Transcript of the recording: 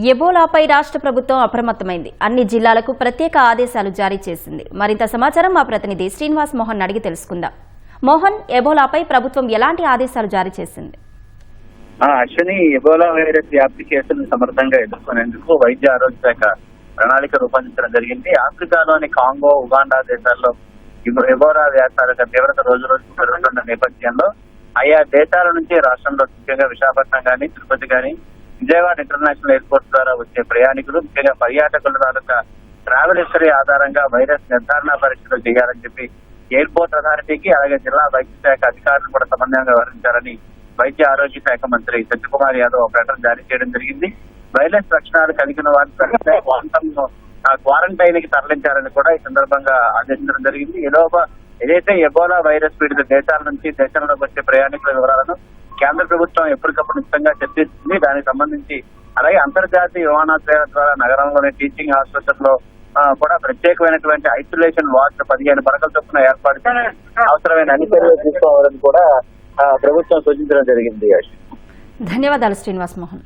ఎబోలాపై రాష్ట్ర ప్రభుత్వం అప్రమత్తమైంది. అన్ని జిల్లాలకు ప్రత్యేక ఆదేశాలు జారీ చేసింది. మరింత సమాచారం మా ప్రతినిధి శ్రీనివాస్ మోహన్ అడిగి తెలుసుకుందాం. మోహన్, ఎబోలాపై ప్రభుత్వం ఎలాంటి ఆదేశాలు జారీ చేసింది? అశ్విని, ఎబోలా వైరస్ వ్యాప్తి కేసులను సమర్థంగా ఎదుర్కొనేందుకు వైద్య ఆరోగ్య శాఖ ప్రణాళిక రూపొందించడం జరిగింది. ఆఫ్రికాలోని కాంగో, ఉగాండా దేశాల్లో ఎబోలా వ్యాసాల తీవ్రత రోజు రోజుకు పెరుగుతున్న నేపథ్యంలో ఆయా దేశాల నుంచి రాష్ట్రంలో ముఖ్యంగా విశాఖపట్నం గానీ, తిరుపతి గానీ, విజయవాడ ఇంటర్నేషనల్ ఎయిర్పోర్ట్ ద్వారా వచ్చే ప్రయాణికులు, ముఖ్యంగా పర్యాటకుల తాలూకా ట్రావెల్ హిస్టరీ ఆధారంగా వైరస్ నిర్ధారణ పరీక్షలు చేయాలని చెప్పి ఎయిర్పోర్ట్ అథారిటీకి, అలాగే జిల్లా వైద్య శాఖ అధికారులు కూడా సమన్వయంగా వ్యవహరించాలని వైద్య ఆరోగ్య శాఖ మంత్రి సత్యకుమార్ యాదవ్ ఒక ప్రకటన జారీ చేయడం జరిగింది. వైరస్ లక్షణాలు కలిగిన వారిని క్వారంటైన్ కి తరలించాలని కూడా ఈ సందర్భంగా ఆదేశించడం జరిగింది. ఏదైతే ఎబోలా వైరస్ పీడిత దేశాల నుంచి దేశంలోకి వచ్చే ప్రయాణికుల వివరాలను కేంద్ర ప్రభుత్వం ఎప్పటికప్పుడు నిశ్చితంగా చర్చిస్తుంది. దానికి సంబంధించి అలాగే అంతర్జాతీయ విమానాశ్రయాల ద్వారా నగరంలోని టీచింగ్ హాస్పిటల్లో కూడా ప్రత్యేకమైనటువంటి ఐసోలేషన్ వార్డు 15 పడకల చొప్పున ఏర్పాటు చేసి అవసరమైన అన్ని చర్యలు తీసుకోవాలని కూడా ప్రభుత్వం సూచించడం జరిగింది. ధన్యవాదాలు శ్రీనివాస్ మోహన్.